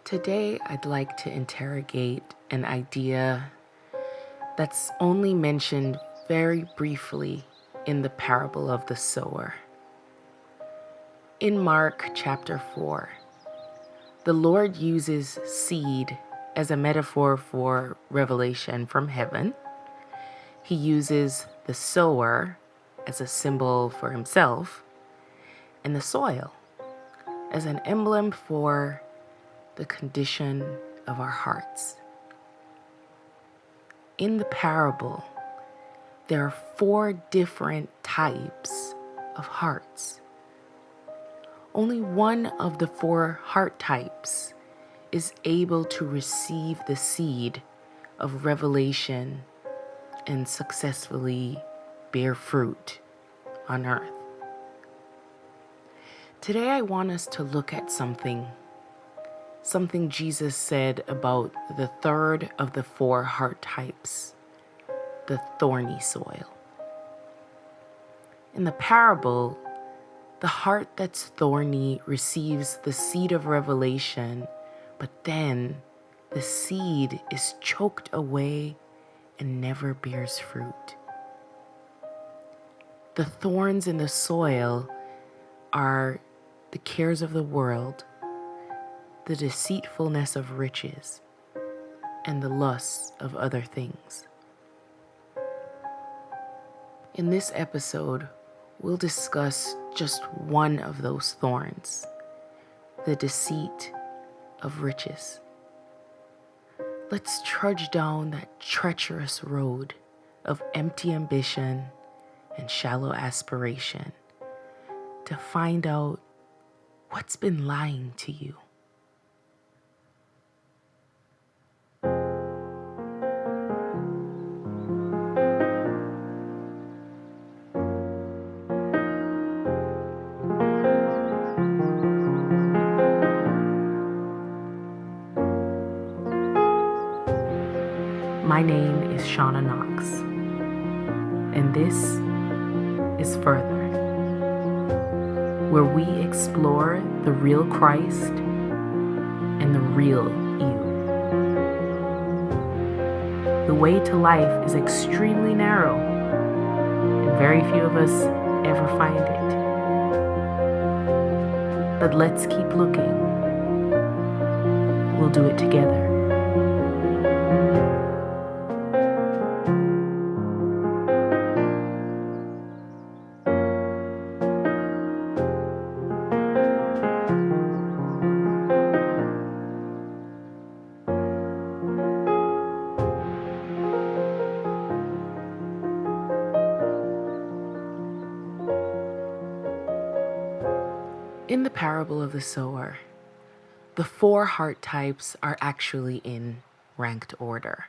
Today, I'd like to interrogate an idea that's only mentioned very briefly in the parable of the sower. In Mark chapter 4, the Lord uses seed as a metaphor for revelation from heaven. He uses the sower as a symbol for himself, and the soil as an emblem for the condition of our hearts. In the parable, there are 4 different types of hearts. Only one of the 4 heart types is able to receive the seed of revelation and successfully bear fruit on earth. Today I want us to look at something Jesus said about the third of the 4 heart types, the thorny soil. In the parable, the heart that's thorny receives the seed of revelation, but then the seed is choked away and never bears fruit. The thorns in the soil are the cares of the world, the deceitfulness of riches, and the lusts of other things. In this episode, we'll discuss just one of those thorns, the deceit of riches. Let's trudge down that treacherous road of empty ambition and shallow aspiration to find out what's been lying to you. My name is Shauna Knox, and this is Further, where we explore the real Christ and the real you. The way to life is extremely narrow, and very few of us ever find it. But let's keep looking. We'll do it together. In the parable of the sower, the 4 heart types are actually in ranked order.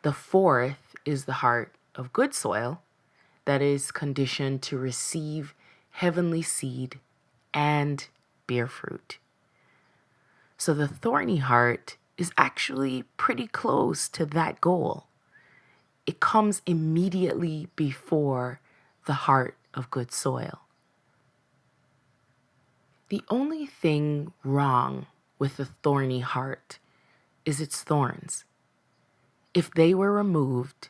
The 4th is the heart of good soil that is conditioned to receive heavenly seed and bear fruit. So the thorny heart is actually pretty close to that goal. It comes immediately before the heart of good soil. The only thing wrong with the thorny heart is its thorns. If they were removed,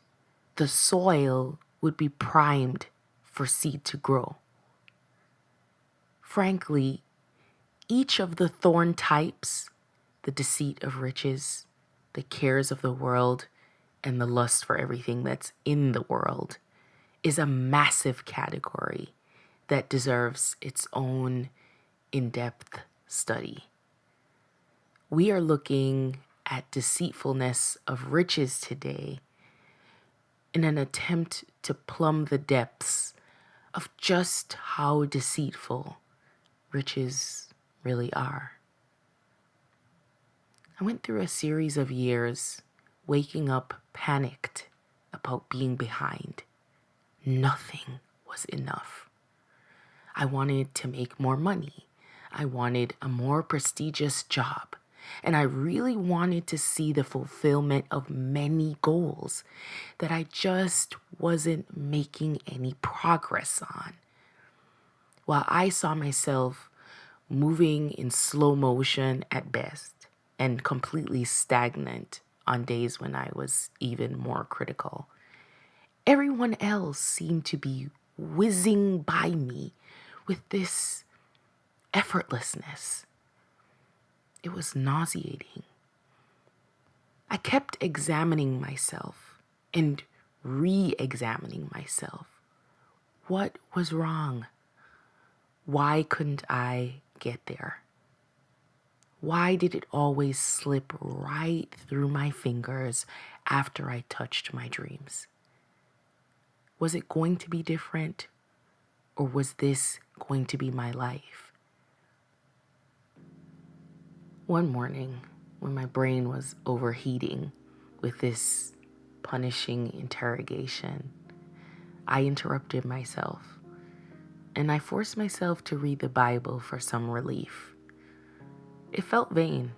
the soil would be primed for seed to grow. Frankly, each of the thorn types, the deceit of riches, the cares of the world, and the lust for everything that's in the world, is a massive category that deserves its own in-depth study. We are looking at deceitfulness of riches today in an attempt to plumb the depths of just how deceitful riches really are. I went through a series of years waking up panicked about being behind. Nothing was enough. I wanted to make more money. I wanted a more prestigious job, and I really wanted to see the fulfillment of many goals that I just wasn't making any progress on. While I saw myself moving in slow motion at best, and completely stagnant on days when I was even more critical. Everyone else seemed to be whizzing by me with this effortlessness. It was nauseating. I kept examining myself and re-examining myself. What was wrong? Why couldn't I get there? Why did it always slip right through my fingers after I touched my dreams? Was it going to be different, or was this going to be my life? One morning, when my brain was overheating with this punishing interrogation, I interrupted myself and I forced myself to read the Bible for some relief. It felt vain,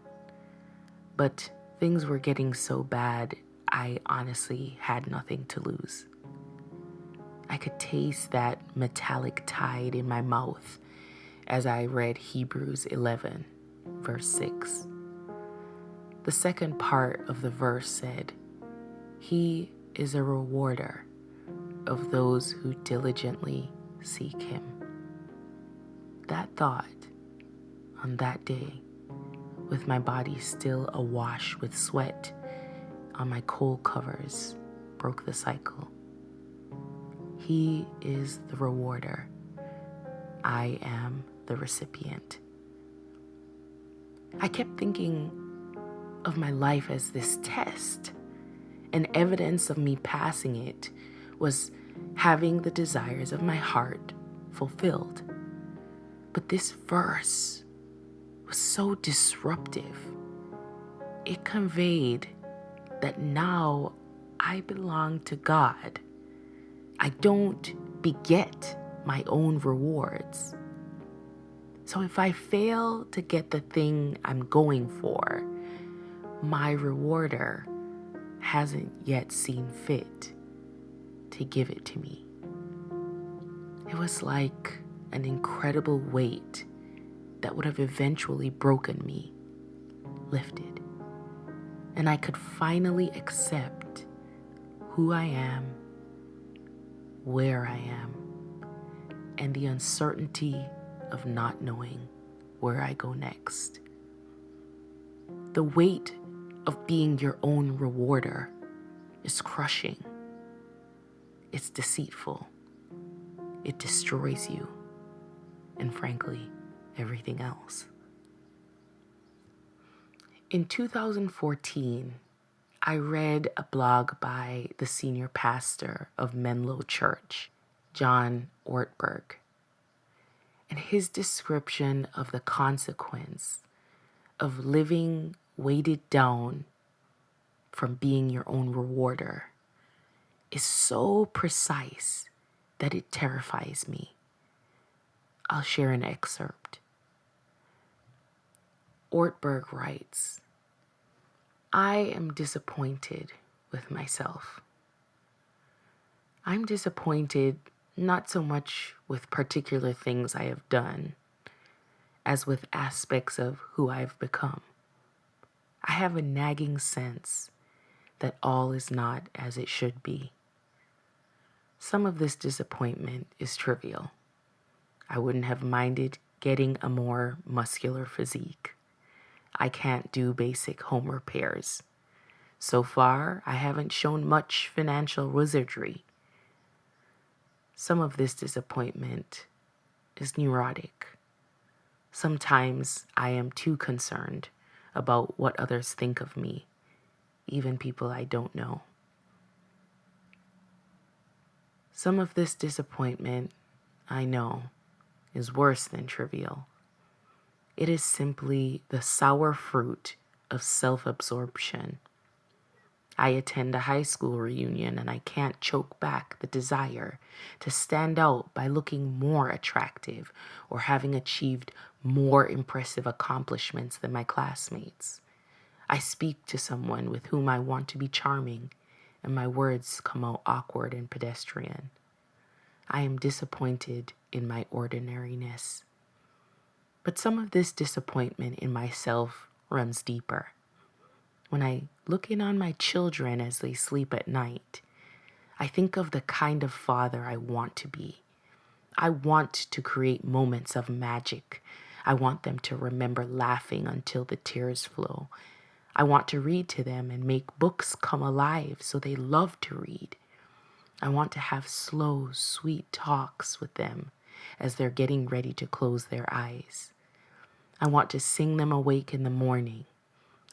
but things were getting so bad, I honestly had nothing to lose. I could taste that metallic tide in my mouth as I read Hebrews 11, verse 6. The second part of the verse said, "He is a rewarder of those who diligently seek him." That thought, on that day, with my body still awash with sweat on my cold covers, broke the cycle. He is the rewarder. I am the recipient. I kept thinking of my life as this test, and evidence of me passing it was having the desires of my heart fulfilled. But this verse was so disruptive. It conveyed that now I belong to God. I don't beget my own rewards. So if I fail to get the thing I'm going for, my rewarder hasn't yet seen fit to give it to me. It was like an incredible weight that would have eventually broken me lifted, and I could finally accept who I am, where I am, and the uncertainty of not knowing where I go next. The weight of being your own rewarder is crushing. It's deceitful. It destroys you, and frankly, everything else. In 2014, I read a blog by the senior pastor of Menlo Church, John Ortberg, and his description of the consequence of living weighted down from being your own rewarder is so precise that it terrifies me. I'll share an excerpt. Ortberg writes, "I am disappointed with myself. I'm disappointed not so much with particular things I have done as with aspects of who I've become. I have a nagging sense that all is not as it should be. Some of this disappointment is trivial. I wouldn't have minded getting a more muscular physique. I can't do basic home repairs. So far, I haven't shown much financial wizardry. Some of this disappointment is neurotic. Sometimes I am too concerned about what others think of me, even people I don't know. Some of this disappointment, I know, is worse than trivial. It is simply the sour fruit of self-absorption. I attend a high school reunion and I can't choke back the desire to stand out by looking more attractive or having achieved more impressive accomplishments than my classmates. I speak to someone with whom I want to be charming, and my words come out awkward and pedestrian. I am disappointed in my ordinariness. But some of this disappointment in myself runs deeper. When I look in on my children as they sleep at night, I think of the kind of father I want to be. I want to create moments of magic. I want them to remember laughing until the tears flow. I want to read to them and make books come alive so they love to read. I want to have slow, sweet talks with them as they're getting ready to close their eyes. I want to sing them awake in the morning.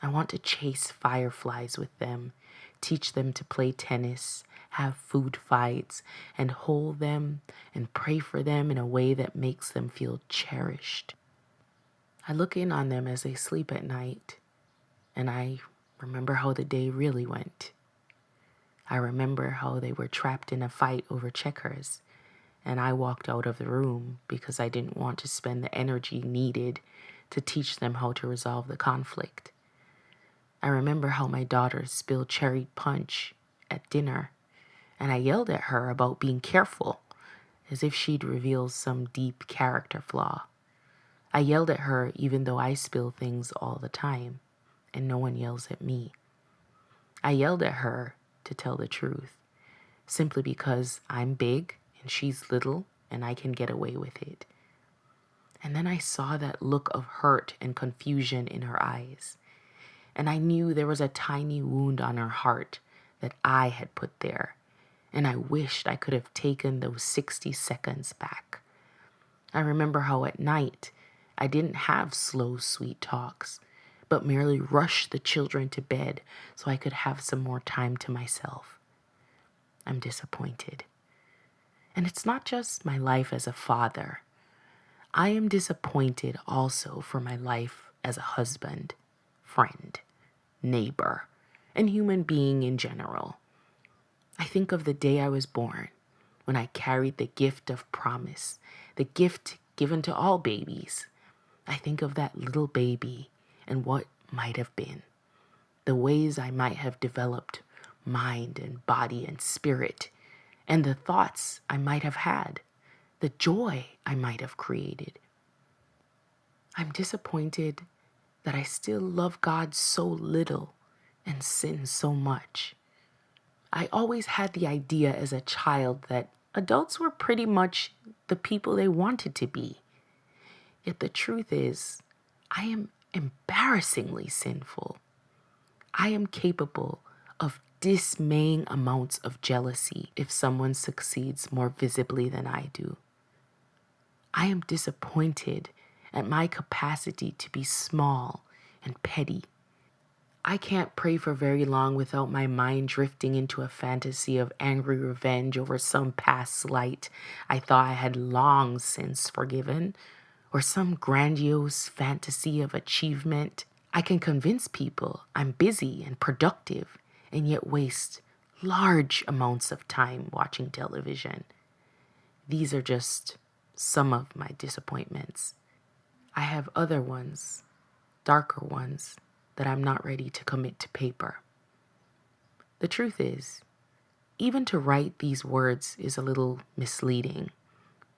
I want to chase fireflies with them, teach them to play tennis, have food fights, and hold them and pray for them in a way that makes them feel cherished. I look in on them as they sleep at night, and I remember how the day really went. I remember how they were trapped in a fight over checkers, and I walked out of the room because I didn't want to spend the energy needed to teach them how to resolve the conflict. I remember how my daughter spilled cherry punch at dinner, and I yelled at her about being careful, as if she'd revealed some deep character flaw. I yelled at her even though I spill things all the time, and no one yells at me. I yelled at her to tell the truth, simply because I'm big and she's little and I can get away with it. And then I saw that look of hurt and confusion in her eyes. And I knew there was a tiny wound on her heart that I had put there. And I wished I could have taken those 60 seconds back. I remember how at night I didn't have slow, sweet talks, but merely rushed the children to bed so I could have some more time to myself. I'm disappointed. And it's not just my life as a father. I am disappointed also for my life as a husband, friend, neighbor, and human being in general. I think of the day I was born, when I carried the gift of promise, the gift given to all babies. I think of that little baby and what might have been, the ways I might have developed mind and body and spirit, and the thoughts I might have had, the joy I might have created. I'm disappointed that I still love God so little and sin so much. I always had the idea as a child that adults were pretty much the people they wanted to be. Yet the truth is, I am embarrassingly sinful. I am capable of dismaying amounts of jealousy if someone succeeds more visibly than I do. I am disappointed at my capacity to be small and petty. I can't pray for very long without my mind drifting into a fantasy of angry revenge over some past slight I thought I had long since forgiven, or some grandiose fantasy of achievement. I can convince people I'm busy and productive, and yet waste large amounts of time watching television. These are just some of my disappointments. I have other ones, darker ones, that I'm not ready to commit to paper. The truth is, even to write these words is a little misleading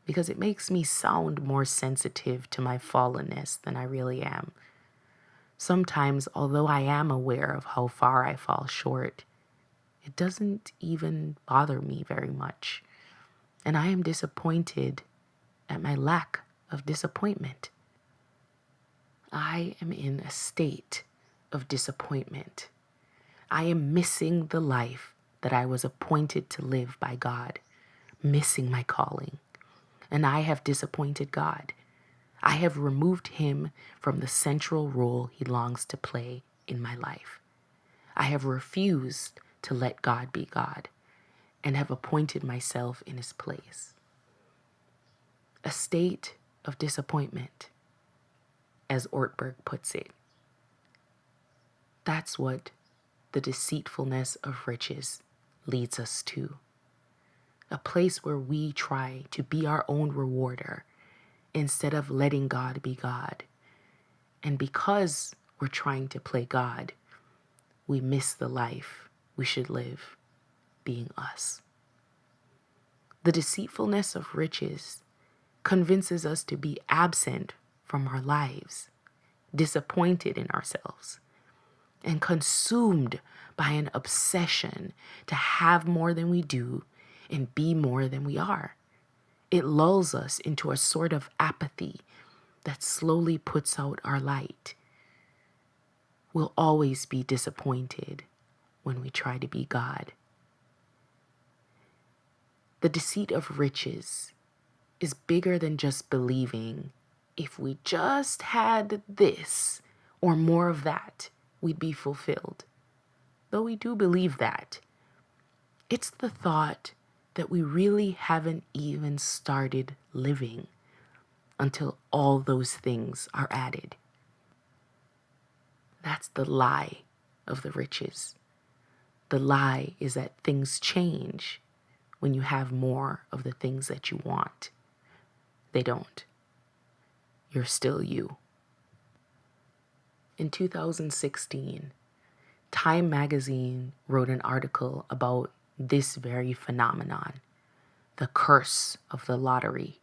because it makes me sound more sensitive to my fallenness than I really am. Sometimes, although I am aware of how far I fall short, it doesn't even bother me very much. And I am disappointed at my lack of disappointment. I am in a state of disappointment. I am missing the life that I was appointed to live by God, missing my calling. And I have disappointed God. I have removed him from the central role he longs to play in my life. I have refused to let God be God and have appointed myself in his place. A state of disappointment, as Ortberg puts it. That's what the deceitfulness of riches leads us to. A place where we try to be our own rewarder instead of letting God be God. And because we're trying to play God, we miss the life we should live, being us. The deceitfulness of riches convinces us to be absent from our lives, disappointed in ourselves, and consumed by an obsession to have more than we do and be more than we are. It lulls us into a sort of apathy that slowly puts out our light. We'll always be disappointed when we try to be God. The deceit of riches is bigger than just believing if we just had this or more of that, we'd be fulfilled. Though we do believe that, it's the thought that we really haven't even started living until all those things are added. That's the lie of the riches. The lie is that things change when you have more of the things that you want. They don't. You're still you. In 2016, Time magazine wrote an article about this very phenomenon, the curse of the lottery.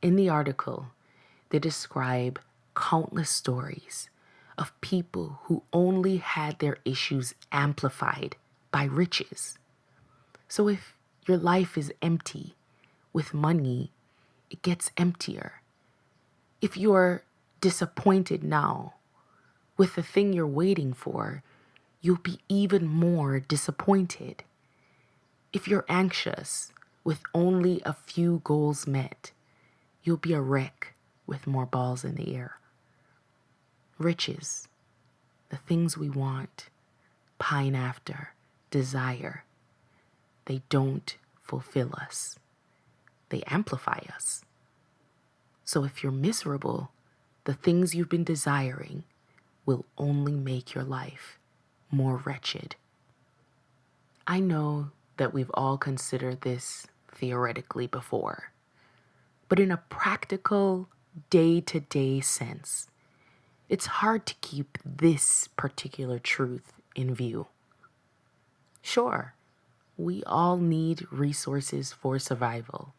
In the article, they describe countless stories of people who only had their issues amplified by riches. So if your life is empty, with money, it gets emptier. If you're disappointed now, with the thing you're waiting for, you'll be even more disappointed. If you're anxious, with only a few goals met, you'll be a wreck with more balls in the air. Riches, the things we want, pine after, desire, they don't fulfill us. They amplify us. So if you're miserable, the things you've been desiring will only make your life more wretched. I know that we've all considered this theoretically before, but in a practical, day-to-day sense, it's hard to keep this particular truth in view. Sure, we all need resources for survival,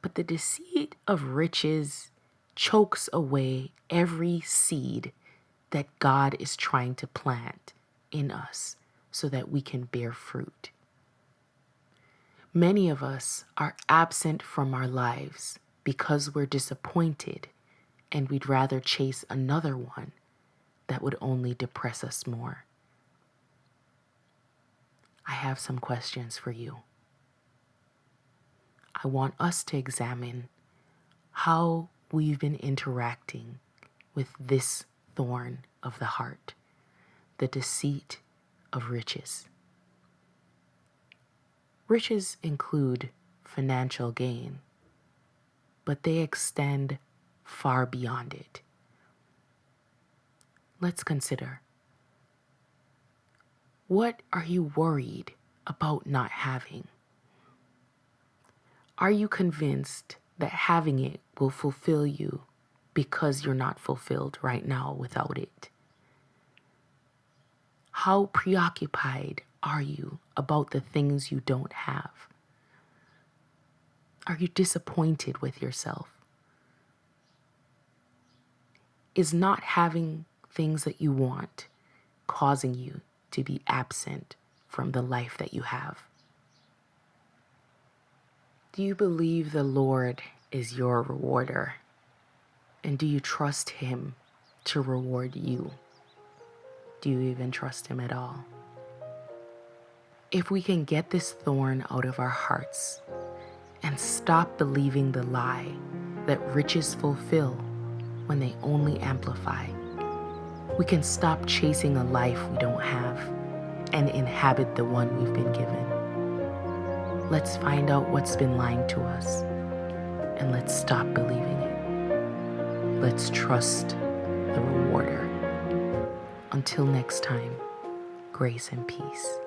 but the deceit of riches chokes away every seed that God is trying to plant in us so that we can bear fruit. Many of us are absent from our lives because we're disappointed and we'd rather chase another one that would only depress us more. I have some questions for you. I want us to examine how we've been interacting with this thorn of the heart, the deceit of riches. Riches include financial gain, but they extend far beyond it. Let's consider, what are you worried about not having? Are you convinced that having it will fulfill you because you're not fulfilled right now without it? How preoccupied are you about the things you don't have? Are you disappointed with yourself? Is not having things that you want causing you to be absent from the life that you have? Do you believe the Lord is your rewarder? And do you trust Him to reward you? Do you even trust Him at all? If we can get this thorn out of our hearts and stop believing the lie that riches fulfill when they only amplify, we can stop chasing a life we don't have and inhabit the one we've been given. Let's find out what's been lying to us, and let's stop believing it. Let's trust the rewarder. Until next time, grace and peace.